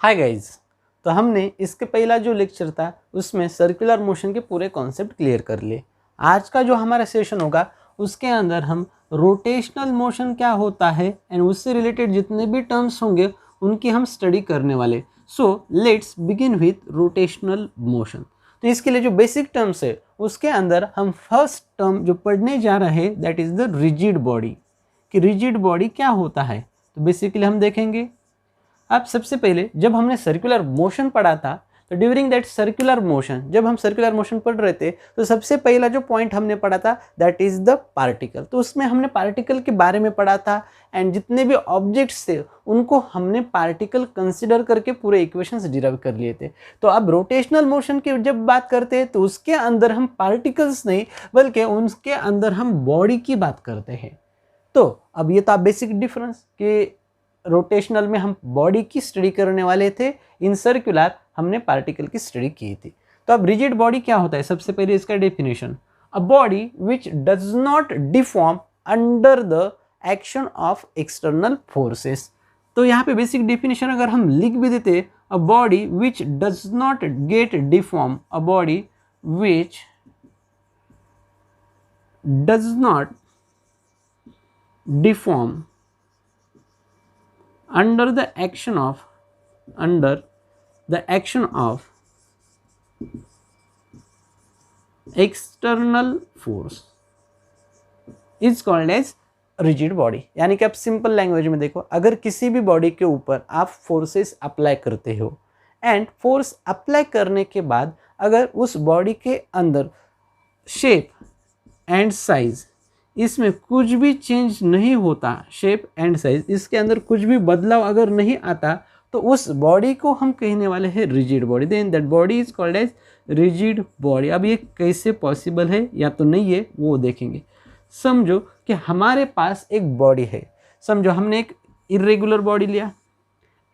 Hi guys. तो हमने इसके पहला जो लेक्चर था उसमें सर्कुलर मोशन के पूरे कॉन्सेप्ट क्लियर कर लिए। आज का जो हमारा सेशन होगा उसके अंदर हम रोटेशनल मोशन क्या होता है एंड उससे रिलेटेड जितने भी टर्म्स होंगे उनकी हम स्टडी करने वाले। So let's begin with rotational motion. तो इसके लिए जो बेसिक टर्म्स है उसके अंदर हम फर्स्ट टर्म जो पढ़ने जा रहे हैं that is the rigid body. कि रिजिड बॉडी क्या होता है तो बेसिकली हम देखेंगे। अब सबसे पहले जब हमने सर्कुलर मोशन पढ़ा था तो ड्यूरिंग दैट सर्कुलर मोशन, जब हम सर्कुलर मोशन पढ़ रहे थे तो सबसे पहला जो पॉइंट हमने पढ़ा था दैट इज द पार्टिकल। तो उसमें हमने पार्टिकल के बारे में पढ़ा था एंड जितने भी ऑब्जेक्ट्स थे उनको हमने पार्टिकल कंसिडर करके पूरे इक्वेशंस डिराइव कर लिए थे। तो अब रोटेशनल मोशन की जब बात करते हैं तो उसके अंदर हम पार्टिकल्स नहीं बल्कि उसके अंदर हम बॉडी की बात करते हैं। तो अब ये था बेसिक डिफरेंस कि रोटेशनल में हम बॉडी की स्टडी करने वाले थे, इन सर्कुलर हमने पार्टिकल की स्टडी की थी। तो अब रिजिड बॉडी क्या होता है, सबसे पहले इसका definition, a body which does not deform under the action of external forces. तो यहाँ पे बेसिक डेफिनेशन अगर हम लिख भी देते, a body which does not gate deform, a body which does not deform under the action of external force is called as rigid body। यानी कि आप सिंपल लैंग्वेज में देखो, अगर किसी भी बॉडी के ऊपर आप फोर्सेस अप्लाई करते हो एंड फोर्स अप्लाई करने के बाद अगर उस बॉडी के अंदर शेप एंड साइज इसमें कुछ भी चेंज नहीं होता, शेप एंड साइज इसके अंदर कुछ भी बदलाव अगर नहीं आता तो उस बॉडी को हम कहने वाले हैं rigid body. Then that body is called as rigid body. अब ये कैसे पॉसिबल है या तो नहीं है वो देखेंगे। समझो कि हमारे पास एक बॉडी है, समझो हमने एक इरेगुलर बॉडी लिया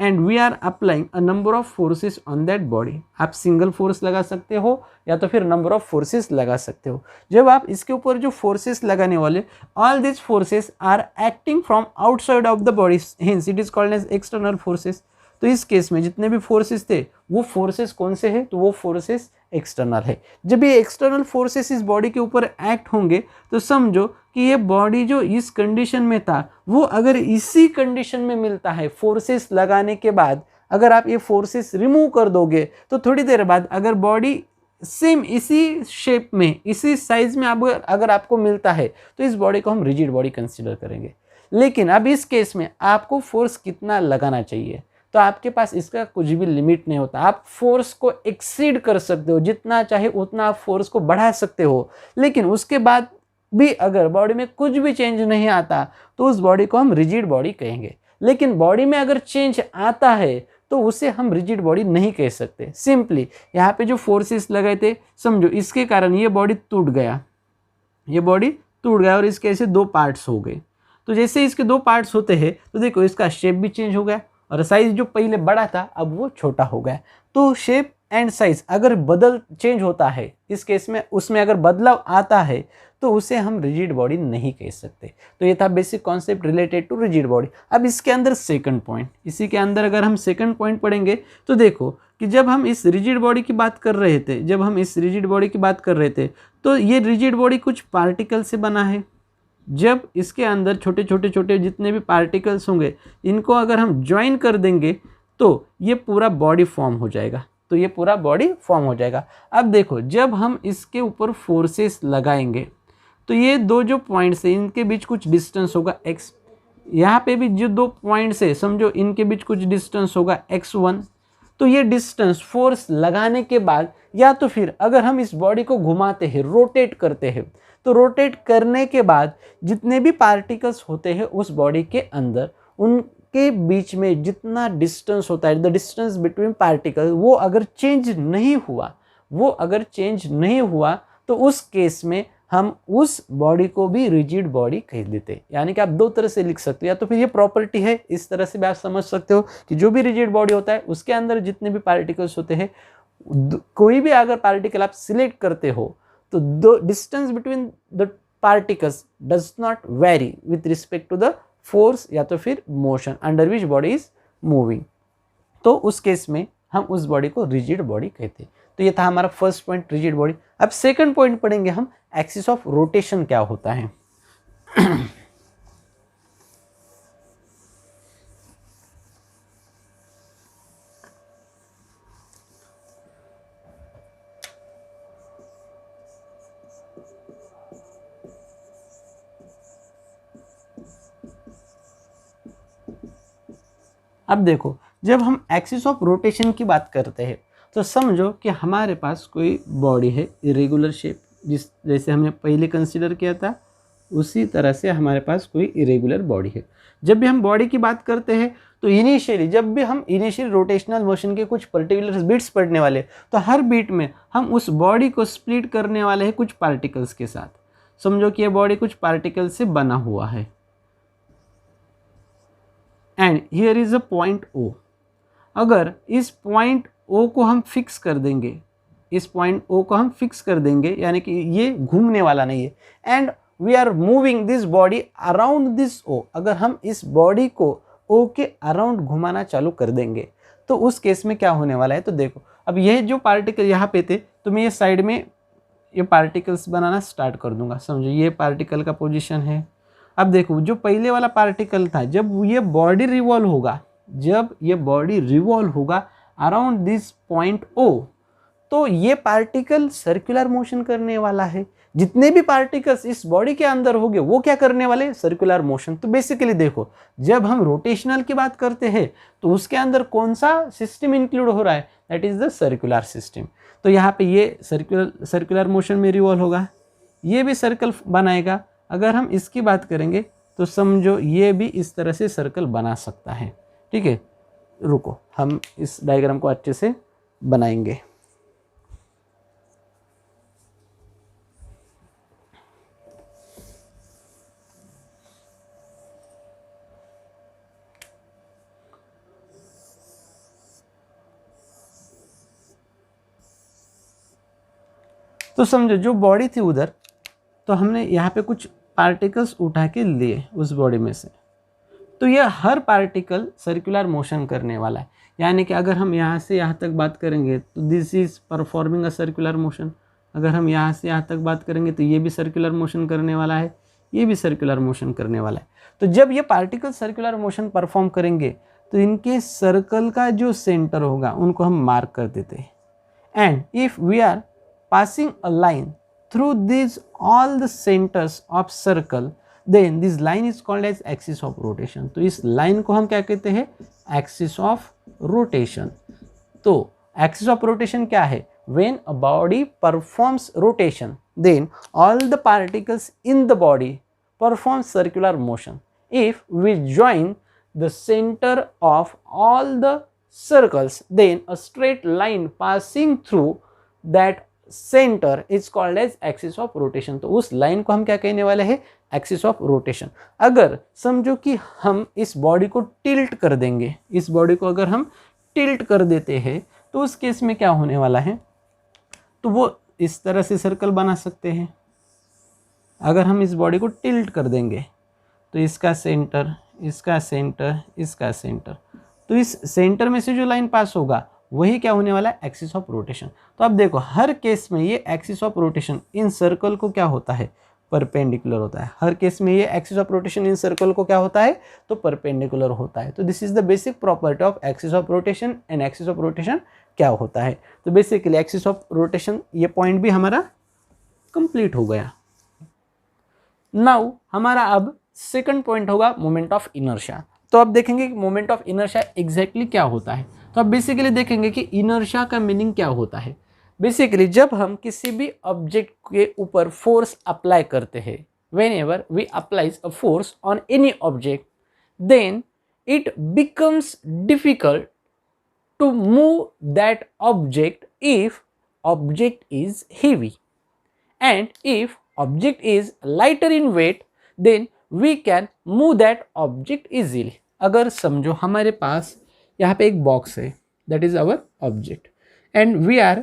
and we are applying a number of forces on that body. आप सिंगल फोर्स लगा सकते हो या तो फिर नंबर ऑफ फोर्सेस लगा सकते हो। जब आप इसके ऊपर जो फोर्सेस लगाने वाले, all this forces are acting from outside of the body, hence it is called as external forces. तो इस केस में जितने भी फोर्सेस थे वो फोर्सेस कौन से हैं, तो वो फोर्सेस एक्सटर्नल है। जब ये एक्सटर्नल फोर्सेस इस बॉडी के ऊपर एक्ट होंगे तो समझो कि ये बॉडी जो इस कंडीशन में था वो अगर इसी कंडीशन में मिलता है फोर्सेस लगाने के बाद, अगर आप ये फोर्सेस रिमूव कर दोगे तो थोड़ी देर बाद अगर बॉडी सेम इसी शेप में इसी साइज में अगर आपको मिलता है तो इस बॉडी को हम रिजिड बॉडी कंसिडर करेंगे। लेकिन अब इस केस में आपको फोर्स कितना लगाना चाहिए, तो आपके पास इसका कुछ भी लिमिट नहीं होता। आप फोर्स को एक्सीड कर सकते हो, जितना चाहे उतना आप फोर्स को बढ़ा सकते हो, लेकिन उसके बाद भी अगर बॉडी में कुछ भी चेंज नहीं आता तो उस बॉडी को हम रिजिड बॉडी कहेंगे। लेकिन बॉडी में अगर चेंज आता है तो उसे हम रिजिड बॉडी नहीं कह सकते। सिंपली यहाँ पे जो फोर्सेस लगाए थे, समझो इसके कारण ये बॉडी टूट गया, ये बॉडी टूट गया और इसके ऐसे दो पार्ट्स हो गए। तो जैसे इसके दो पार्ट्स होते हैं तो देखो इसका शेप भी चेंज हो गया और साइज जो पहले बड़ा था अब वो छोटा हो गया। तो शेप एंड साइज अगर चेंज होता है इस केस में, उसमें अगर बदलाव आता है तो उसे हम रिजिड बॉडी नहीं कह सकते। तो ये था basic concept related to rigid body. अब इसके अंदर सेकंड पॉइंट, इसी के अंदर अगर हम सेकंड पॉइंट पढ़ेंगे तो देखो कि जब हम इस रिजिड बॉडी की बात कर रहे थे, तो ये रिजिड बॉडी कुछ पार्टिकल से बना है। जब इसके अंदर छोटे छोटे जितने भी पार्टिकल्स होंगे इनको अगर हम ज्वाइन कर देंगे तो ये पूरा बॉडी फॉर्म हो जाएगा। अब देखो जब हम इसके ऊपर फोर्सेस लगाएंगे तो ये दो जो पॉइंट्स है इनके बीच कुछ डिस्टेंस होगा x। यहाँ पे भी जो दो पॉइंट्स है समझो इनके बीच कुछ डिस्टेंस होगा x1। तो ये डिस्टेंस फोर्स लगाने के बाद या तो फिर अगर हम इस बॉडी को घुमाते हैं, रोटेट करते हैं, तो रोटेट करने के बाद जितने भी पार्टिकल्स होते हैं उस बॉडी के अंदर उनके बीच में जितना डिस्टेंस होता है, द डिस्टेंस बिटवीन पार्टिकल, वो अगर चेंज नहीं हुआ तो उस केस में हम उस बॉडी को भी रिजिड बॉडी कह देते हैं। यानी कि आप दो तरह से लिख सकते हो, या तो फिर ये प्रॉपर्टी है, इस तरह से भी आप समझ सकते हो कि जो भी रिजिड बॉडी होता है उसके अंदर जितने भी पार्टिकल्स होते हैं, कोई भी अगर पार्टिकल आप सिलेक्ट करते हो तो the distance between the particles does not vary with respect to the force या तो फिर motion under which body is moving. तो उस केस में हम उस बॉडी को रिजिड बॉडी कहते हैं। तो ये था हमारा फर्स्ट पॉइंट, रिजिड बॉडी। अब सेकंड पॉइंट पढ़ेंगे हम, एक्सिस ऑफ रोटेशन क्या होता है। अब देखो, जब हम एक्सिस ऑफ रोटेशन की बात करते हैं तो समझो कि हमारे पास कोई बॉडी है इरेगुलर शेप, जैसे हमने पहले कंसीडर किया था उसी तरह से हमारे पास कोई इरेगुलर बॉडी है। जब भी हम बॉडी की बात करते हैं तो जब भी हम इनिशियल रोटेशनल मोशन के कुछ पर्टिकुलर बीट्स पढ़ने वाले, तो हर बीट में हम उस बॉडी को स्प्लिट करने वाले हैं कुछ पार्टिकल्स के साथ। समझो कि यह बॉडी कुछ पार्टिकल से बना हुआ है and here is a point O। अगर इस पॉइंट O को हम फिक्स कर देंगे, इस पॉइंट O को हम फिक्स कर देंगे, यानी कि ये घूमने वाला नहीं है, and we are moving this body around this O। अगर हम इस बॉडी को O के अराउंड घुमाना चालू कर देंगे तो उस केस में क्या होने वाला है। तो देखो, अब यह जो पार्टिकल यहाँ पे थे तो मैं ये साइड में ये पार्टिकल्स बनाना स्टार्ट कर दूंगा। समझो ये पार्टिकल का पोजीशन है। अब देखो, जो पहले वाला पार्टिकल था, जब ये बॉडी रिवॉल्व होगा, जब ये बॉडी रिवॉल्व होगा अराउंड दिस पॉइंट O, तो ये पार्टिकल सर्कुलर मोशन करने वाला है। जितने भी पार्टिकल्स इस बॉडी के अंदर होंगे वो क्या करने वाले, सर्कुलर मोशन। तो बेसिकली देखो, जब हम रोटेशनल की बात करते हैं तो उसके अंदर कौन सा सिस्टम इंक्लूड हो रहा है, that is the circular system. तो यहाँ पे ये सर्कुलर मोशन में रिवॉल्व होगा, ये भी सर्कल बनाएगा। अगर हम इसकी बात करेंगे तो समझो ये भी इस तरह से सर्कल बना सकता है। ठीक है, रुको, हम इस डायग्राम को अच्छे से बनाएंगे। तो समझो जो बॉडी थी उधर, तो हमने यहाँ पे कुछ पार्टिकल्स उठा के लिए उस बॉडी में से, तो यह हर पार्टिकल सर्कुलर मोशन करने वाला है। यानी कि अगर हम यहाँ से यहाँ तक बात करेंगे तो this is performing a circular motion. अगर हम यहाँ से यहाँ तक बात करेंगे तो ये भी सर्कुलर मोशन करने वाला है, ये भी सर्कुलर मोशन करने वाला है। तो जब ये पार्टिकल सर्कुलर मोशन परफॉर्म करेंगे तो इनके सर्कल का जो सेंटर होगा उनको हम मार्क कर देते हैं। And if we are passing a line through these all the centers of circle, then this line is called as axis of rotation। तो इस लाइन को हम क्या कहते हैं, axis of rotation। तो axis of rotation क्या है, when a body performs rotation then all the particles in the body perform circular motion। if we join the center of all the circles then a straight line passing through that centre is called as axis of rotation. तो उस line को हम क्या कहने वाले हैं, axis of rotation. अगर समझो कि हम इस बॉडी को टिल्ट कर देंगे, इस बॉडी को अगर हम टिल्ट कर देते हैं तो उस केस में क्या होने वाला है, तो वो इस तरह से सर्कल बना सकते हैं। अगर हम इस बॉडी को टिल्ट कर देंगे तो इसका सेंटर, इसका सेंटर, इसका सेंटर, तो इस सेंटर में से जो लाइन पास होगा वही क्या होने वाला है, एक्सिस ऑफ रोटेशन। तो अब देखो, हर केस में ये axis of rotation in circle को क्या होता है, परपेंडिकुलर होता है। हर केस में ये axis of rotation in circle को क्या होता है, तो परपेंडिकुलर होता है। तो this is the basic property of axis of rotation. And axis of rotation क्या होता है, तो बेसिकली एक्सिस ऑफ रोटेशन, ये पॉइंट भी हमारा कंप्लीट हो गया। नाउ हमारा अब सेकंड पॉइंट होगा मोमेंट ऑफ इनर्शिया। तो अब देखेंगे कि मोमेंट ऑफ इनर्शिया एग्जैक्टली क्या होता है। तो अब बेसिकली देखेंगे कि इनर्शिया का मीनिंग क्या होता है। बेसिकली जब हम किसी भी ऑब्जेक्ट के ऊपर फोर्स अप्लाई करते हैं, whenever we applies a force on any object, then it becomes difficult to move that object if object is heavy, and if object is lighter in weight then we can move that object easily। अगर समझो हमारे पास यहाँ पे एक box है, that is our object, and we are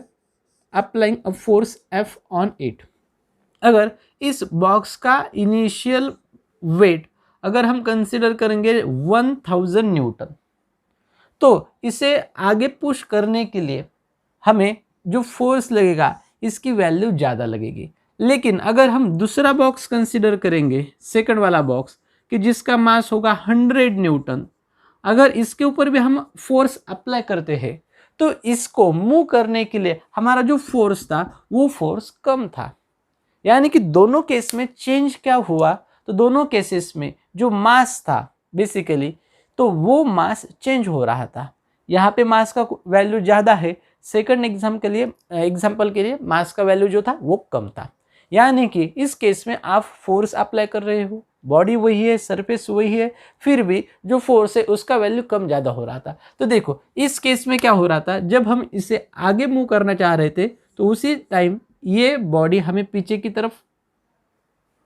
applying a force F on it. अगर इस box का इनिशियल वेट अगर हम कंसिडर करेंगे 1000 न्यूटन, तो इसे आगे पुश करने के लिए हमें जो फोर्स लगेगा इसकी वैल्यू ज़्यादा लगेगी। लेकिन अगर हम दूसरा बॉक्स कंसिडर करेंगे, सेकंड वाला बॉक्स, कि जिसका मास होगा 100 न्यूटन, अगर इसके ऊपर भी हम फोर्स अप्लाई करते हैं तो इसको मूव करने के लिए हमारा जो फोर्स था वो फोर्स कम था। यानी कि दोनों केस में चेंज क्या हुआ, तो दोनों केसेस में जो मास था बेसिकली, तो वो मास चेंज हो रहा था। यहाँ पे मास का वैल्यू ज़्यादा है, सेकंड एग्जाम्पल के लिए मास का वैल्यू जो था वो कम था। यानी कि इस केस में आप फोर्स अप्लाई कर रहे हो, बॉडी वही है, सरफेस वही है, फिर भी जो फोर्स है उसका वैल्यू कम ज़्यादा हो रहा था। तो देखो इस केस में क्या हो रहा था, जब हम इसे आगे मूव करना चाह रहे थे तो उसी टाइम ये बॉडी हमें पीछे की तरफ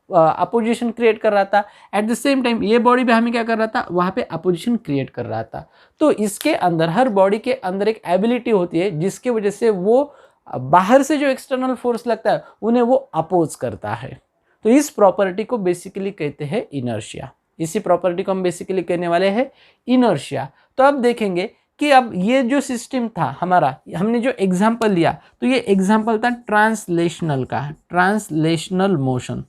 अपोजिशन क्रिएट कर रहा था, एट द सेम टाइम ये बॉडी भी हमें क्या कर रहा था, वहाँ पे अपोजिशन क्रिएट कर रहा था। तो इसके अंदर, हर बॉडी के अंदर एक एबिलिटी होती है जिसकी वजह से वो बाहर से जो एक्सटर्नल फोर्स लगता है उन्हें वो अपोज करता है। तो इस प्रॉपर्टी को बेसिकली कहते हैं इनर्शिया। इसी प्रॉपर्टी को हम बेसिकली कहने वाले हैं इनर्शिया। तो अब देखेंगे कि अब ये जो सिस्टम था हमारा, हमने जो एग्जाम्पल लिया, तो ये एग्जाम्पल था ट्रांसलेशनल का, ट्रांसलेशनल मोशन,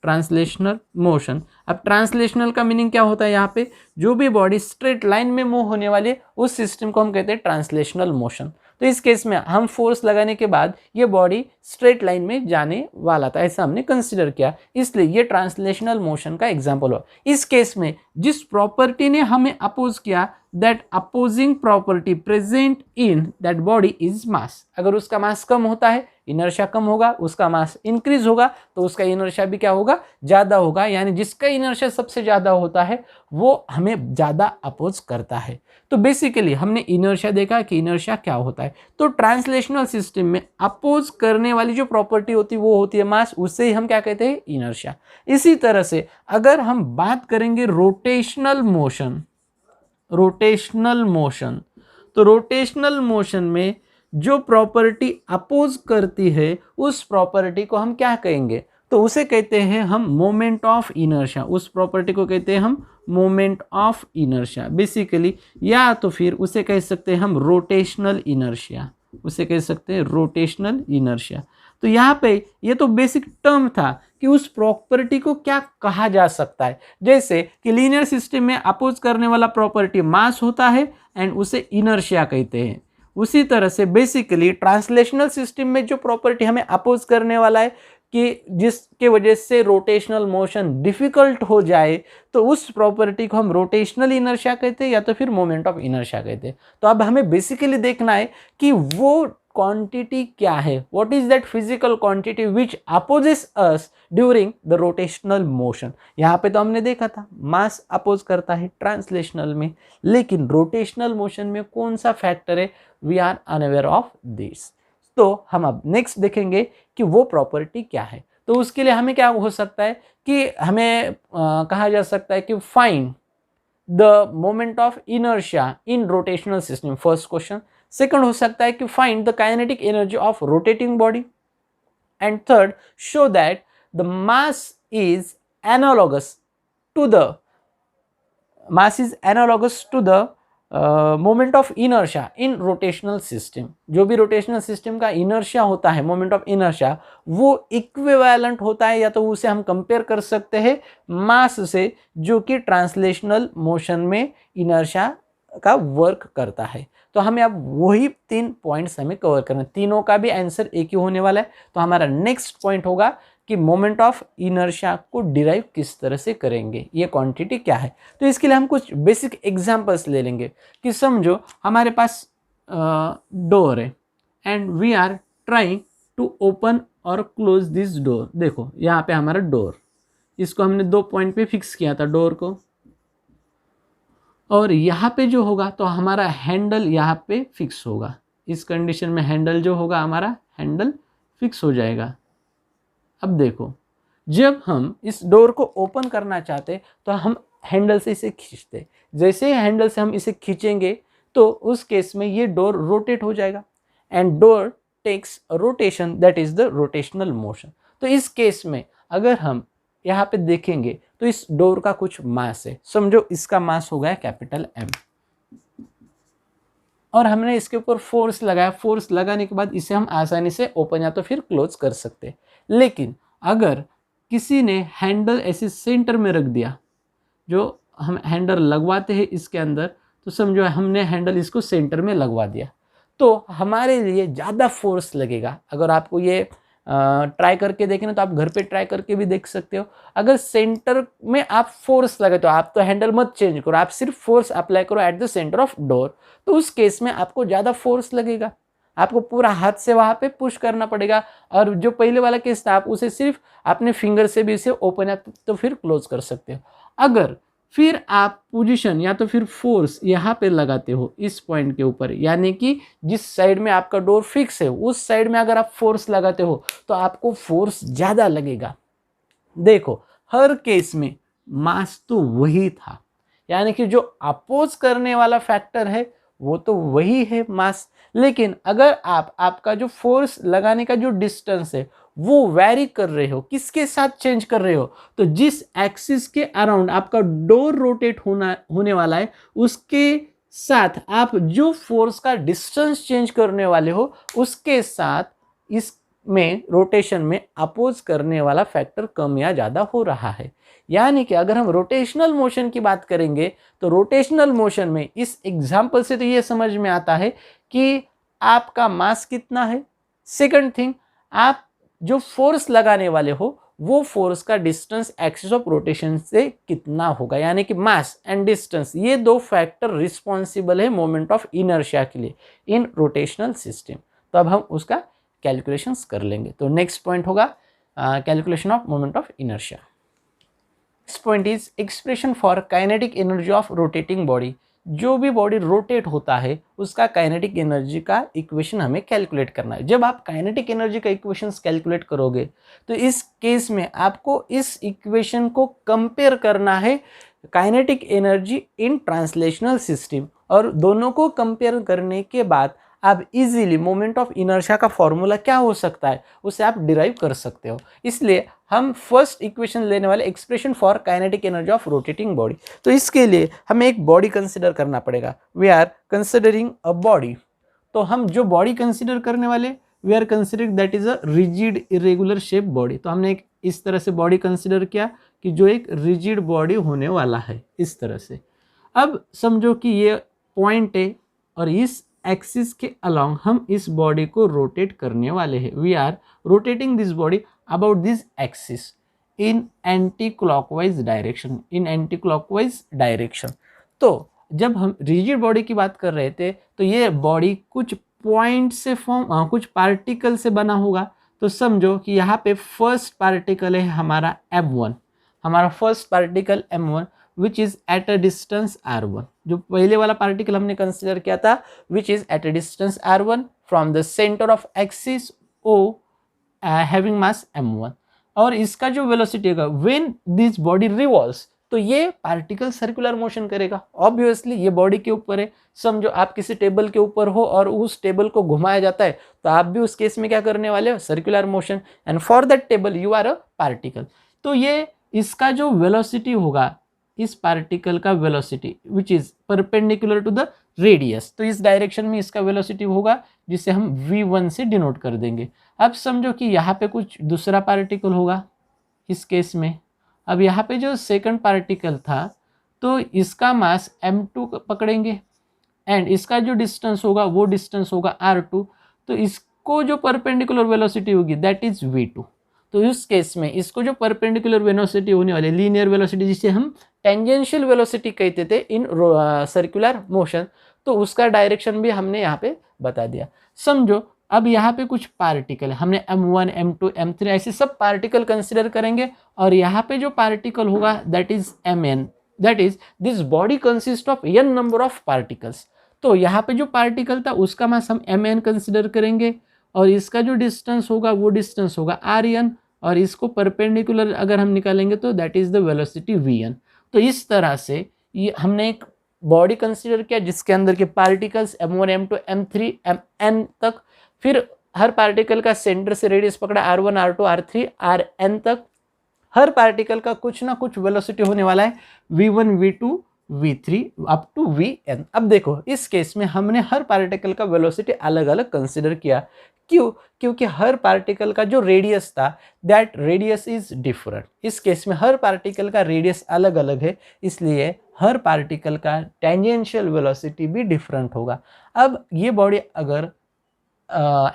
ट्रांसलेशनल मोशन। अब ट्रांसलेशनल का मीनिंग क्या होता है, यहाँ पे जो भी बॉडी स्ट्रेट लाइन में मूव होने वाली है उस सिस्टम को हम कहते हैं ट्रांसलेशनल मोशन। तो इस केस में हम फोर्स लगाने के बाद ये बॉडी स्ट्रेट लाइन में जाने वाला था, ऐसा हमने कंसिडर किया, इसलिए ये ट्रांसलेशनल मोशन का एग्जाम्पल हुआ। इस केस में जिस प्रॉपर्टी ने हमें अपोज किया, that opposing property present in that body is mass. अगर उसका मास कम होता है इनर्शिया कम होगा, उसका मास इंक्रीज होगा तो उसका इनर्शिया भी क्या होगा, ज़्यादा होगा। यानी जिसका इनर्शिया सबसे ज़्यादा होता है वो हमें ज़्यादा अपोज करता है। तो बेसिकली हमने इनर्शिया देखा कि इनर्शिया क्या होता है। तो ट्रांसलेशनल सिस्टम में अपोज करने वाली जो प्रॉपर्टी होती है वो होती है मास, उससे ही हम क्या कहते हैं, इनर्शिया। इसी तरह से अगर हम बात करेंगे रोटेशनल मोशन, रोटेशनल मोशन, तो रोटेशनल मोशन में जो प्रॉपर्टी अपोज करती है उस प्रॉपर्टी को हम क्या कहेंगे, तो उसे कहते हैं हम मोमेंट ऑफ इनर्शिया। उस प्रॉपर्टी को कहते हैं हम मोमेंट ऑफ इनर्शिया बेसिकली, या तो फिर उसे कह सकते हैं हम रोटेशनल इनर्शिया, उसे कह सकते हैं रोटेशनल इनर्शिया। तो यहाँ पे ये तो बेसिक टर्म था कि उस प्रॉपर्टी को क्या कहा जा सकता है। जैसे कि लीनियर सिस्टम में अपोज करने वाला प्रॉपर्टी मास होता है एंड उसे इनर्शिया कहते हैं। उसी तरह से बेसिकली ट्रांसलेशनल सिस्टम में जो प्रॉपर्टी हमें अपोज करने वाला है कि जिसके वजह से रोटेशनल मोशन डिफिकल्ट हो जाए, तो उस प्रॉपर्टी को हम रोटेशनल इनर्शिया कहते हैं या तो फिर मोमेंट ऑफ इनर्शिया कहते हैं। तो अब हमें बेसिकली देखना है कि वो क्वांटिटी क्या है, what is that physical quantity which opposes us during the rotational motion. यहाँ पे तो हमने देखा था मास अपोज करता है ट्रांसलेशनल में, लेकिन रोटेशनल मोशन में कौन सा फैक्टर है, we are unaware of this. तो हम अब नेक्स्ट देखेंगे कि वो प्रॉपर्टी क्या है। तो उसके लिए हमें क्या हो सकता है कि हमें कहा जा सकता है कि find the moment of inertia in rotational system, first question. Second हो सकता है कि find the kinetic energy of rotating body, and third show that the mass is analogous to the moment of inertia in rotational system. जो भी rotational system का inertia होता है, moment of inertia, वो इक्विवेलेंट होता है या तो उसे हम कंपेयर कर सकते हैं मास से, जो कि ट्रांसलेशनल मोशन में इनर्शिया का वर्क करता है। तो हमें अब वही 3 पॉइंट्स हमें कवर करना है, तीनों का भी आंसर एक ही होने वाला है। तो हमारा नेक्स्ट पॉइंट होगा कि मोमेंट ऑफ इनर्शिया को डिराइव किस तरह से करेंगे, ये क्वांटिटी क्या है। तो इसके लिए हम कुछ बेसिक एग्जांपल्स ले लेंगे कि समझो हमारे पास डोर है and we are trying to open और क्लोज दिस डोर। देखो यहाँ पे हमारा डोर, इसको हमने 2 पॉइंट पे फिक्स किया था डोर को, और यहाँ पे जो होगा तो हमारा हैंडल यहाँ पे फिक्स होगा। इस कंडीशन में हैंडल जो होगा हमारा हैंडल फिक्स हो जाएगा। अब देखो जब हम इस डोर को ओपन करना चाहते तो हम हैंडल से इसे खींचते, जैसे ही हैंडल से हम इसे खींचेंगे तो उस केस में ये डोर रोटेट हो जाएगा and door takes rotation, that is the rotational motion. तो इस केस में अगर हम यहाँ पे देखेंगे तो इस डोर का कुछ मास है, समझो इसका मास हो गया कैपिटल M। और हमने इसके ऊपर फोर्स लगाया, फोर्स लगाने के बाद इसे हम आसानी से ओपन या तो फिर क्लोज कर सकते हैं। लेकिन अगर किसी ने हैंडल ऐसे सेंटर में रख दिया, जो हम हैंडल लगवाते हैं इसके अंदर, तो समझो हमने हैंडल इसको सेंटर में लगवा दिया, तो हमारे लिए ज़्यादा फोर्स लगेगा। अगर आपको ये ट्राई करके देखें ना, तो आप घर पे ट्राई करके भी देख सकते हो। अगर सेंटर में आप फोर्स लगे, तो आप तो हैंडल मत चेंज करो, आप सिर्फ फोर्स अप्लाई करो at the centre of door, तो उस केस में आपको ज़्यादा फोर्स लगेगा, आपको पूरा हाथ से वहाँ पे पुश करना पड़ेगा। और जो पहले वाला केस था, आप उसे सिर्फ अपने फिंगर से भी इसे ओपन या तो फिर क्लोज कर सकते हो। अगर फिर आप पोजीशन या तो फिर फोर्स यहाँ पे लगाते हो इस पॉइंट के ऊपर, यानी कि जिस साइड में आपका डोर फिक्स है उस साइड में अगर आप फोर्स लगाते हो तो आपको फोर्स ज़्यादा लगेगा। देखो, हर केस में मास तो वही था, यानी कि जो अपोज करने वाला फैक्टर है वो तो वही है मास। लेकिन अगर आपका जो फोर्स लगाने का जो डिस्टेंस है वो वैरी कर रहे हो, किसके साथ चेंज कर रहे हो, तो जिस एक्सिस के अराउंड आपका डोर रोटेट होने वाला है उसके साथ आप जो फोर्स का डिस्टेंस चेंज करने वाले हो उसके साथ इसमें रोटेशन में अपोज करने वाला फैक्टर कम या ज़्यादा हो रहा है। यानी कि अगर हम रोटेशनल मोशन की बात करेंगे तो रोटेशनल मोशन में इस एग्जाम्पल से तो ये समझ में आता है कि आपका मास कितना है। सेकंड थिंग, आप जो फोर्स लगाने वाले हो वो फोर्स का डिस्टेंस एक्सिस ऑफ रोटेशन से कितना होगा, यानी कि मास एंड डिस्टेंस, ये दो फैक्टर रिस्पॉन्सिबल है मोमेंट ऑफ इनर्शिया के लिए इन रोटेशनल सिस्टम। तो अब हम उसका कैलकुलेशंस कर लेंगे। तो नेक्स्ट पॉइंट होगा calculation of moment of inertia. Next point is expression for kinetic energy of rotating body. जो भी बॉडी रोटेट होता है उसका काइनेटिक एनर्जी का इक्वेशन हमें कैलकुलेट करना है। जब आप काइनेटिक एनर्जी का इक्वेशंस कैलकुलेट करोगे तो इस केस में आपको इस इक्वेशन को कंपेयर करना है kinetic energy in translational system, और दोनों को कंपेयर करने के बाद आप इजीली मोमेंट ऑफ इनर्शिया का फॉर्मूला क्या हो सकता है उसे आप डिराइव कर सकते हो। इसलिए हम फर्स्ट इक्वेशन लेने वाले expression for kinetic energy of rotating body. तो इसके लिए हमें एक बॉडी कंसिडर करना पड़ेगा। We are considering a body. तो हम जो बॉडी कंसिडर करने वाले, we are considering that is a rigid irregular shape body. तो हमने एक इस तरह से बॉडी कंसिडर किया कि जो एक रिजिड बॉडी होने वाला है इस तरह से। अब समझो कि ये पॉइंट है और इस एक्सिस के अलोंग हम इस बॉडी को रोटेट करने वाले हैं। We are rotating this body about this axis in anti clockwise direction, in anti clockwise direction. तो जब हम रिजिड बॉडी की बात कर रहे थे तो ये बॉडी कुछ पॉइंट से कुछ पार्टिकल से बना होगा। तो समझो कि यहाँ पे फर्स्ट पार्टिकल है हमारा M1, हमारा first particle M1 which is at a distance R1। जो पहले वाला पार्टिकल हमने कंसिडर किया था which is at a distance R1 from the centre of axis O having mass M1। और इसका जो वेलोसिटी होगा व्हेन दिस बॉडी रिवॉल्व्स, तो ये पार्टिकल सर्कुलर मोशन करेगा। ऑब्वियसली ये बॉडी के ऊपर है। समझो आप किसी टेबल के ऊपर हो और उस टेबल को घुमाया जाता है तो आप भी उस केस में क्या करने वाले हो, circular motion, and for that table you are a particle. तो ये इसका जो वेलोसिटी होगा, इस पार्टिकल का velocity which is perpendicular to the radius, तो इस डायरेक्शन में इसका वेलोसिटी होगा जिसे हम v1 से डिनोट कर देंगे। अब समझो कि यहाँ पे कुछ दूसरा पार्टिकल होगा इस केस में। अब यहाँ पे जो सेकंड पार्टिकल था तो इसका मास m2 पकड़ेंगे एंड इसका जो डिस्टेंस होगा वो डिस्टेंस होगा r2। तो इसको जो परपेंडिकुलर वेलोसिटी होगी दैट इज v2। तो इस केस में इसको जो परपेंडिकुलर वेलोसिटी होने वाली लीनियर वेलोसिटी जिसे हम टेंजेंशियल वेलोसिटी कहते थे इन सर्कुलर मोशन, तो उसका डायरेक्शन भी हमने यहाँ पे बता दिया। समझो अब यहाँ पे कुछ पार्टिकल है, हमने M1, M2, M3 ऐसे सब पार्टिकल कंसिडर करेंगे और यहाँ पे जो पार्टिकल होगा that is Mn, that is this body consist of n number of particles. तो यहाँ पे जो पार्टिकल था उसका मास हम Mn कंसिडर करेंगे और इसका जो डिस्टेंस होगा वो डिस्टेंस होगा Rn, और इसको परपेंडिकुलर अगर हम निकालेंगे तो that is the velocity Vn। तो इस तरह से ये हमने एक बॉडी कंसिडर किया जिसके अंदर के particles M1, M2, M3, Mn तक, फिर हर पार्टिकल का सेंटर से रेडियस पकड़ा R1, R2, R3, Rn तक। हर पार्टिकल का कुछ ना कुछ वेलोसिटी होने वाला है V1, V2 v3 up to vn। अब देखो इस केस में हमने हर पार्टिकल का वेलोसिटी अलग अलग कंसिडर किया। क्यों? क्योंकि हर पार्टिकल का जो रेडियस था दैट रेडियस इज डिफरेंट। इस केस में हर पार्टिकल का रेडियस अलग अलग है, इसलिए हर पार्टिकल का टेंजेंशियल वेलोसिटी भी डिफरेंट होगा। अब ये बॉडी अगर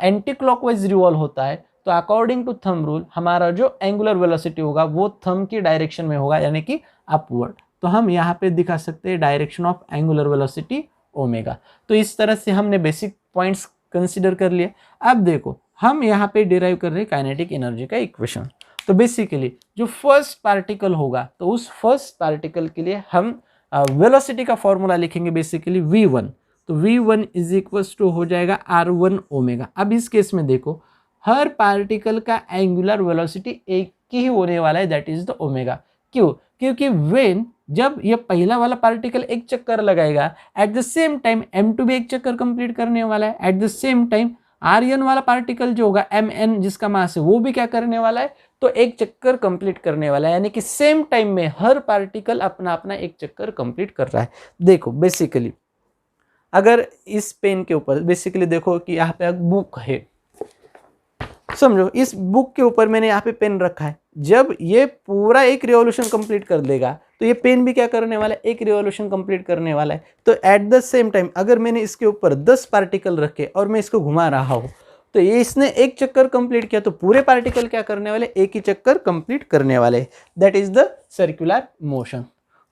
एंटी क्लॉकवाइज रिवॉल्व होता है तो अकॉर्डिंग टू थंब रूल हमारा जो एंगुलर वेलोसिटी होगा वो थंब की डायरेक्शन में होगा, यानी कि अपवर्ड। तो हम यहाँ पे दिखा सकते हैं direction of angular velocity omega. तो इस तरह से हमने बेसिक पॉइंट्स कंसिडर कर लिए। अब देखो हम यहाँ पे डिराइव कर रहे हैं काइनेटिक एनर्जी का इक्वेशन। तो बेसिकली जो फर्स्ट पार्टिकल होगा तो उस फर्स्ट पार्टिकल के लिए हम वेलोसिटी का फॉर्मूला लिखेंगे बेसिकली v1। तो v1 इज इक्वल टू हो जाएगा r1 ओमेगा। अब इस केस में देखो हर पार्टिकल का एंगुलर वेलोसिटी एक ही होने वाला है, दैट इज द ओमेगा। क्यों? क्योंकि व्हेन जब ये पहला वाला पार्टिकल एक चक्कर लगाएगा at the same time m2 भी एक चक्कर कंप्लीट करने वाला है, at the same time rn वाला पार्टिकल जो होगा mn जिसका मास है वो भी क्या करने वाला है, तो एक चक्कर कंप्लीट करने वाला है। यानी कि सेम टाइम में हर पार्टिकल अपना अपना एक चक्कर कंप्लीट कर रहा है। देखो बेसिकली अगर इस पेन के ऊपर बेसिकली देखो कि यहाँ पे बुक है, समझो इस बुक के ऊपर मैंने यहाँ पे पेन रखा है। जब ये पूरा एक रिवॉल्यूशन कंप्लीट कर देगा तो ये पेन भी क्या करने वाला है, एक रिवॉल्यूशन कंप्लीट करने वाला है। तो एट द सेम टाइम अगर मैंने इसके ऊपर 10 पार्टिकल रखे और मैं इसको घुमा रहा हूँ तो ये इसने एक चक्कर कंप्लीट किया, तो पूरे पार्टिकल क्या करने वाले, एक ही चक्कर कंप्लीट करने वाले। That is the circular motion.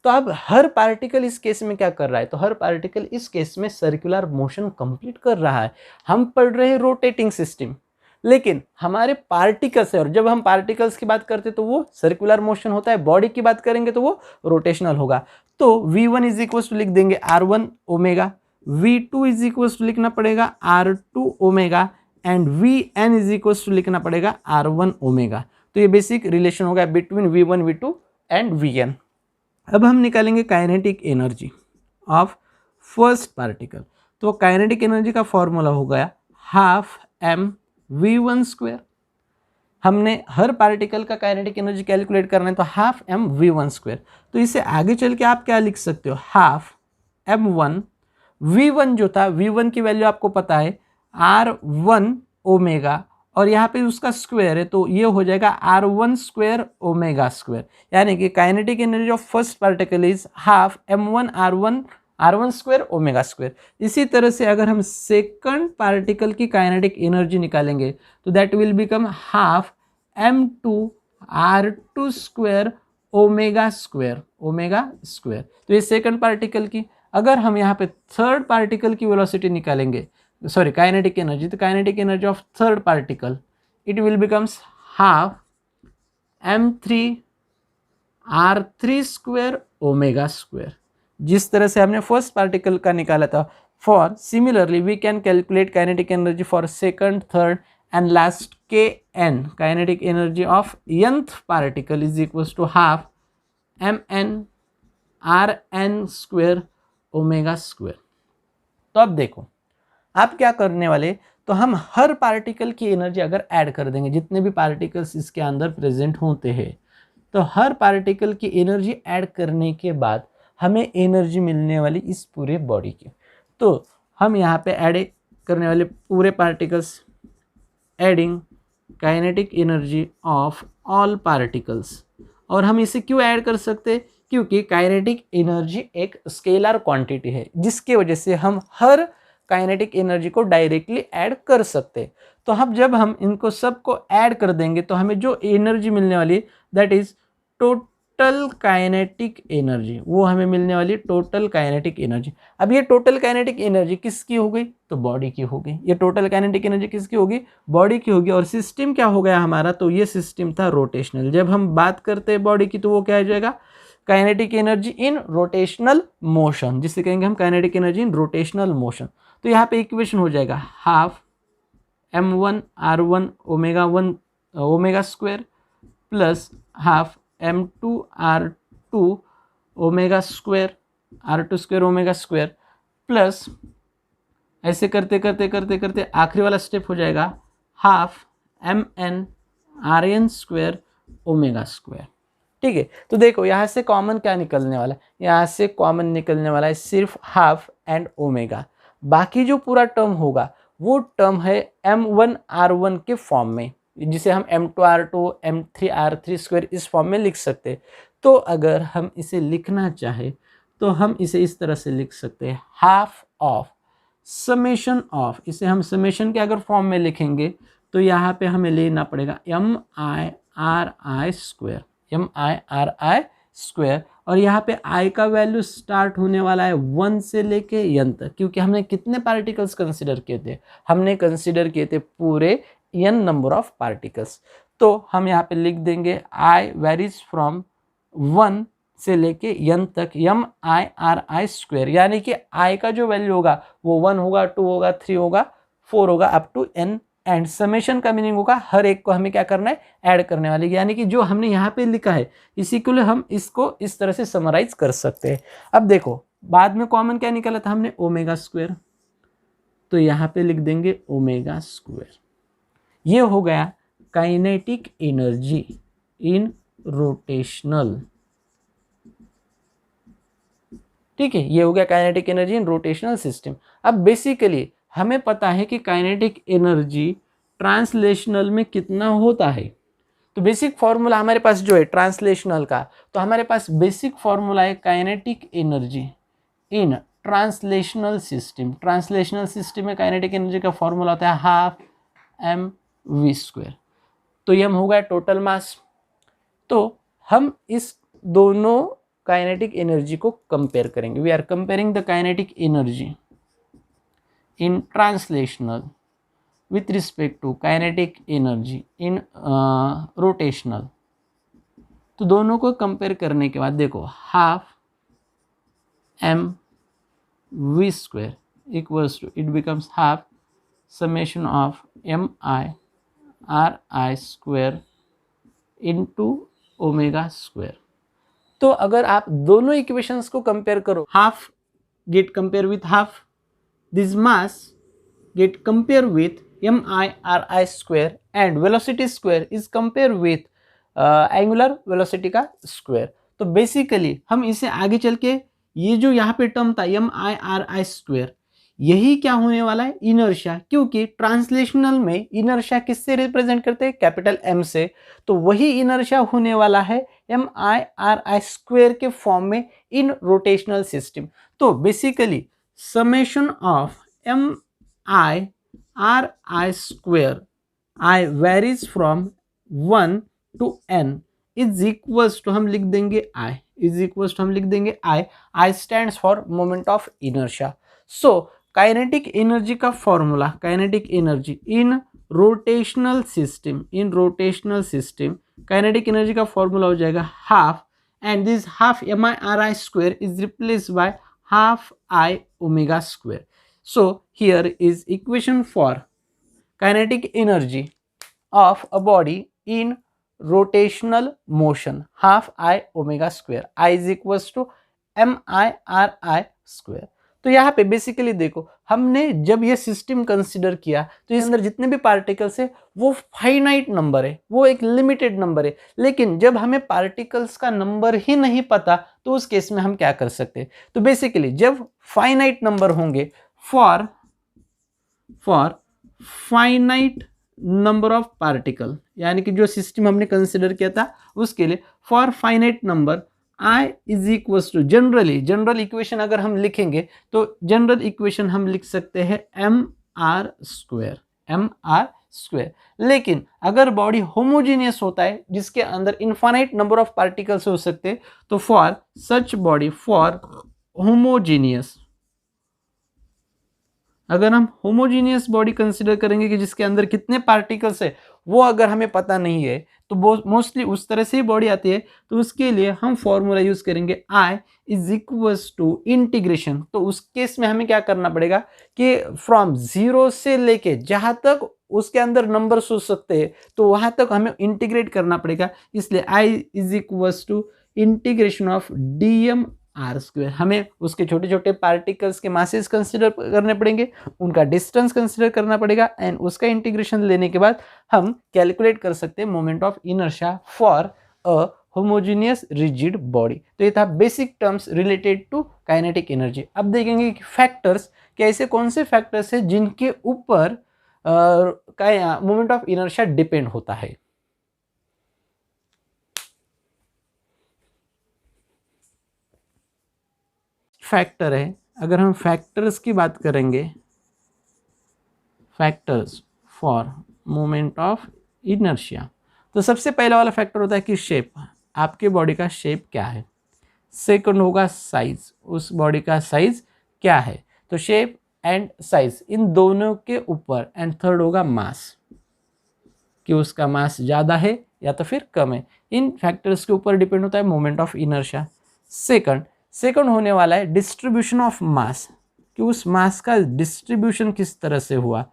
तो अब हर पार्टिकल इस केस में क्या कर रहा है, तो हर पार्टिकल इस केस में सर्कुलर मोशन कंप्लीट कर रहा है। हम पढ़ रहे हैं रोटेटिंग सिस्टम, लेकिन हमारे पार्टिकल्स है और जब हम पार्टिकल्स की बात करते हैं तो वो सर्कुलर मोशन होता है, बॉडी की बात करेंगे तो वो रोटेशनल होगा। तो v1 इज इक्वल टू लिख देंगे r1 omega, v2 is equal to लिखना पड़ेगा r2 omega and vn is equal to लिखना पड़ेगा r1 ओमेगा। तो ये बेसिक रिलेशन होगा between v1 v2 and vn। अब हम निकालेंगे kinetic energy of first particle. तो काइनेटिक एनर्जी का फॉर्मूला हो गया हाफ m v1 स्क्वायर। हमने हर पार्टिकल का काइनेटिक एनर्जी कैलकुलेट करना है तो हाफ m v1 स्क्वायर। तो इसे आगे चल के आप क्या लिख सकते हो, हाफ m1 v1 जो था v1 की वैल्यू आपको पता है r1 ओमेगा और यहाँ पे उसका स्क्वायर है तो ये हो जाएगा r1 स्क्वायर ओमेगा स्क्वायर। यानी कि kinetic energy of first particle is half m1 r1 square omega square. इसी तरह से अगर हम सेकंड पार्टिकल की काइनेटिक एनर्जी निकालेंगे तो that will become half m2 r2 square omega square. तो ये सेकंड पार्टिकल की। अगर हम यहाँ पे थर्ड पार्टिकल की वेलोसिटी निकालेंगे, सॉरी काइनेटिक एनर्जी, तो kinetic energy of third particle it will becomes half m3 r3 square omega square. जिस तरह से हमने फर्स्ट पार्टिकल का निकाला था, for similarly we can calculate kinetic energy for second, third and last kn। Kinetic energy of nth particle is equal to half mn rn square omega square. तो अब देखो आप क्या करने वाले, तो हम हर पार्टिकल की एनर्जी अगर ऐड कर देंगे, जितने भी पार्टिकल्स इसके अंदर प्रेजेंट होते हैं, तो हर पार्टिकल की एनर्जी ऐड करने के बाद हमें एनर्जी मिलने वाली इस पूरे बॉडी की। तो हम यहाँ पे ऐड करने वाले पूरे particles, adding kinetic energy of all particles. और हम इसे क्यों ऐड कर सकते हैं, क्योंकि काइनेटिक एनर्जी एक स्केलर क्वांटिटी है जिसके वजह से हम हर काइनेटिक एनर्जी को डायरेक्टली ऐड कर सकते हैं। तो हम जब हम इनको सबको ऐड कर देंगे तो हमें जो एनर्जी मिलने वाली that is total kinetic energy, वो हमें मिलने वाली टोटल काइनेटिक एनर्जी। अब ये टोटल काइनेटिक एनर्जी किसकी हो गई, तो बॉडी की हो गई। ये टोटल काइनेटिक एनर्जी किसकी होगी, बॉडी की होगी। और सिस्टम क्या हो गया हमारा, तो ये सिस्टम था रोटेशनल। जब हम बात करते हैं बॉडी की तो वो क्या हो जाएगा, kinetic energy in rotational motion, जिसे कहेंगे हम kinetic energy in rotational motion. तो यहाँ पे इक्वेशन हो जाएगा half m1 r1 omega square plus half m2 r2 omega square r2 square omega square plus ऐसे करते करते करते करते आखिरी वाला स्टेप हो जाएगा half mn rn square omega square. ठीक है, तो देखो यहाँ से कॉमन क्या निकलने वाला है, यहाँ से कॉमन निकलने वाला है सिर्फ हाफ एंड ओमेगा। बाकी जो पूरा टर्म होगा वो टर्म है m1r1 के फॉर्म में, जिसे हम m2r2 m3r3 स्क्वायर इस फॉर्म में लिख सकते हैं। तो अगर हम इसे लिखना चाहे तो हम इसे इस तरह से लिख सकते हैं, हाफ ऑफ समेशन ऑफ, इसे हम समेशन के अगर फॉर्म में लिखेंगे तो यहाँ पे हमें लेना पड़ेगा MIRI स्क्वायर, MIRI स्क्वायर, और यहाँ पे I का वैल्यू स्टार्ट होने वाला है 1 से लेके n तक, क्योंकि हमने कितने पार्टिकल्स कंसिडर किए थे, हमने कंसिडर किए थे पूरे n नंबर ऑफ पार्टिकल्स। तो हम यहाँ पे लिख देंगे I वेरीज फ्रॉम 1 से लेके n तक MIRI स्क्वायर, यानी कि I का जो वैल्यू होगा वो 1 होगा, 2 होगा, 3 होगा, 4 होगा, up to n। And summation का मीनिंग होगा हर एक को हमें क्या करना है, ऐड करने वाली, यानी कि जो हमने यहाँ पे लिखा है इसी को हम इसको इस तरह से समराइज कर सकते हैं। अब देखो बाद में कॉमन क्या निकला था हमने, ओमेगा स्क्वायर, तो यहाँ पे लिख देंगे ओमेगा स्क्वायर। ये हो गया काइनेटिक एनर्जी इन रोटेशनल, ठीक है, ये हो गया kinetic energy in rotational system. अब बेसिकली हमें पता है कि काइनेटिक एनर्जी ट्रांसलेशनल में कितना होता है, तो बेसिक फॉर्मूला हमारे पास जो है ट्रांसलेशनल का, तो हमारे पास बेसिक फॉर्मूला है kinetic energy in translational system. Translational system में काइनेटिक एनर्जी का फॉर्मूला होता है हाफ mv स्क्वायर, तो ये हम हो गया टोटल मास। तो हम इस दोनों काइनेटिक एनर्जी को कंपेयर करेंगे, we are comparing the kinetic energy in translational with respect to kinetic energy in rotational। तो दोनों को कंपेयर करने के बाद देखो half mv square equals to, it becomes half summation of MIRI square into omega square. तो अगर आप दोनों इक्वेशंस को कंपेयर करो, half get compare with half, this mass get compared with MIRI square and velocity square is compared with angular velocity का square। तो basically हम इसे आगे चल के ये जो यहाँ पे टर्म था MIRI स्क्वायर, यही क्या होने वाला है, इनर्शिया, क्योंकि ट्रांसलेशनल में इनर्शिया किससे रिप्रेजेंट करते हैं, कैपिटल M से, तो वही इनर्शिया होने वाला है MIRI स्क्वायर के फॉर्म में इन रोटेशनल सिस्टम। तो basically summation of MIRI square, I varies from 1 to n is equals to, हम लिख देंगे I is equals to, हम लिख देंगे I stands for moment of inertia। so kinetic energy का formula, kinetic energy in rotational system, in rotational system kinetic energy का formula हो जाएगा half, and this half MIRI square is replaced by half I omega square। so here is equation for kinetic energy of a body in rotational motion, half I omega square, I is equals to MIRI square। तो यहाँ पे basically देखो हमने जब ये system consider किया तो इसके अंदर जितने भी पार्टिकल्स है वो फाइनाइट नंबर है, वो एक लिमिटेड नंबर है, लेकिन जब हमें पार्टिकल्स का नंबर ही नहीं पता तो उस केस में हम क्या कर सकते हैं, तो बेसिकली जब फाइनाइट नंबर होंगे, for finite number of particle, यानी कि जो सिस्टम हमने कंसिडर किया था उसके लिए for finite number I is equals to, general equation अगर हम लिखेंगे तो जनरल इक्वेशन हम लिख सकते हैं MR स्क्वायर। लेकिन अगर बॉडी होमोजीनियस होता है जिसके अंदर इनफाइनाइट नंबर ऑफ पार्टिकल्स हो सकते हैं, तो for such body, for homogeneous, अगर हम होमोजीनियस बॉडी कंसिडर करेंगे कि जिसके अंदर कितने पार्टिकल्स है वो अगर हमें पता नहीं है, तो मोस्टली उस तरह से ही बॉडी आती है, तो उसके लिए हम फॉर्मूला यूज करेंगे I is equals to integration. तो उस केस में हमें क्या करना पड़ेगा कि फ्रॉम 0 से लेके जहां तक उसके अंदर नंबर्स हो सकते हैं तो वहां तक हमें इंटीग्रेट करना पड़ेगा, इसलिए I is equals to integration of dm r square. हमें उसके छोटे छोटे पार्टिकल्स के मासेस कंसिडर करने पड़ेंगे, उनका डिस्टेंस कंसिडर करना पड़ेगा, एंड उसका इंटीग्रेशन लेने के बाद हम कैलकुलेट कर सकते हैं moment of inertia for a homogeneous rigid body. तो ये था basic terms related to kinetic energy. अब देखेंगे कि फैक्टर्स, कि ऐसे कौन से फैक्टर्स हैं जिनके ऊपर मोमेंट ऑफ इनर्शिया डिपेंड होता है। फैक्टर है, अगर हम फैक्टर्स की बात करेंगे, factors for moment of inertia, तो सबसे पहला वाला फैक्टर होता है कि शेप, आपके बॉडी का शेप क्या है। सेकंड होगा साइज, उस बॉडी का साइज क्या है, तो शेप एंड साइज इन दोनों के ऊपर। एंड थर्ड होगा मास, कि उसका मास ज़्यादा है या तो फिर कम है। इन फैक्टर्स के ऊपर डिपेंड होता है मोमेंट ऑफ इनर्शिया। सेकंड होने वाला है डिस्ट्रीब्यूशन ऑफ मास, कि उस मास का डिस्ट्रीब्यूशन किस तरह से हुआ,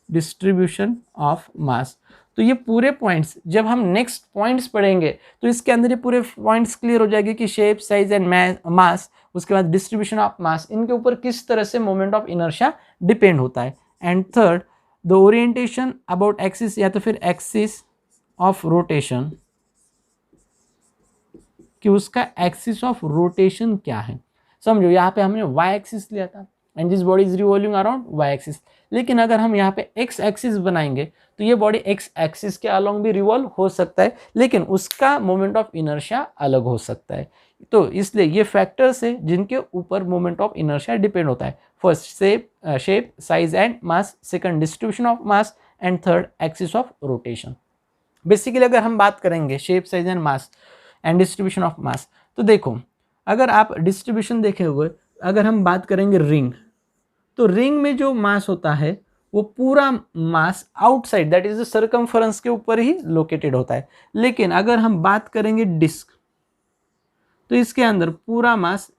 डिस्ट्रीब्यूशन ऑफ मास। तो ये पूरे पॉइंट्स जब हम नेक्स्ट पॉइंट्स पढ़ेंगे तो इसके अंदर ये पूरे पॉइंट्स क्लियर हो जाएंगे कि शेप, साइज एंड मास, उसके बाद डिस्ट्रीब्यूशन ऑफ मास, इनके ऊपर किस तरह से मोमेंट ऑफ इनर्शिया डिपेंड होता है। And third, the orientation about axis, या तो फिर एक्सिस ऑफ रोटेशन, कि उसका एक्सिस ऑफ रोटेशन क्या है। समझो यहाँ पे हमने वाई एक्सिस लिया था and this body is revolving around Y axis, लेकिन अगर हम यहाँ पे एक्स एक्सिस बनाएंगे तो ये बॉडी एक्स एक्सिस के अलोंग भी रिवॉल्व हो सकता है, लेकिन उसका मोमेंट ऑफ इनर्शिया अलग हो सकता है। तो इसलिए ये फैक्टर्स है जिनके ऊपर मोमेंट ऑफ इनर्शिया डिपेंड होता है। First shape, size and mass, second distribution of mass and third axis of rotation. Basically अगर हम बात करेंगे shape, size and mass and distribution of mass, तो देखो अगर आप डिस्ट्रीब्यूशन देखे हुए, अगर हम बात करेंगे रिंग, तो रिंग में जो मास होता है वो पूरा mass outside, that is the circumference के ऊपर ही लोकेटेड होता है। लेकिन अगर हम बात करेंगे डिस्क, तो इसके अंदर पूरा मास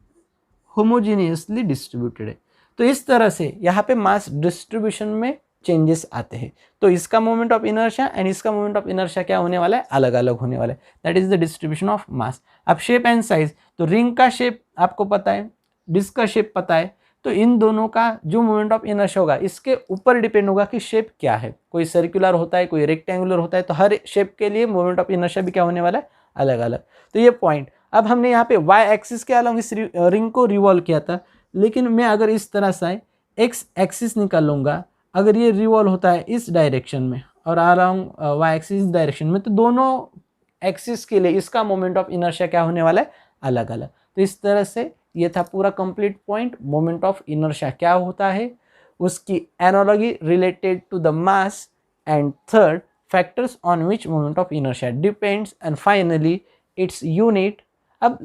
होमोजीनियसली डिस्ट्रीब्यूटेड है। तो इस तरह से यहाँ पे मास डिस्ट्रीब्यूशन में चेंजेस आते हैं। तो इसका मोमेंट ऑफ इनर्शिया एंड इसका मोमेंट ऑफ इनर्शिया क्या होने वाला है, अलग अलग होने वाला है। That is the distribution of mass. अब शेप एंड साइज, तो रिंग का शेप आपको पता है, डिस्क का शेप पता है, तो इन दोनों का जो मोमेंट ऑफ इनर्शिया होगा इसके ऊपर डिपेंड होगा कि शेप क्या है। कोई सर्कुलर होता है, कोई रेक्टेंगुलर होता है, तो हर शेप के लिए मोमेंट ऑफ इनर्शिया भी क्या होने वाला है, अलग अलग। तो ये पॉइंट, अब हमने यहाँ पे वाई एक्सिस के अलॉन्ग इस रिंग को रिवॉल्व किया था, लेकिन मैं अगर इस तरह से एक्स एक्सिस निकालूंगा, अगर ये रिवॉल्व होता है इस डायरेक्शन में और अलॉन्ग वाई एक्सिस डायरेक्शन में, तो दोनों एक्सिस के लिए इसका मोमेंट ऑफ इनर्शिया क्या होने वाला है, अलग अलग। तो इस तरह से ये था पूरा complete point, moment of inertia क्या होता है, उसकी analogy related to the mass, and third factors on which moment of inertia depends, and finally its unit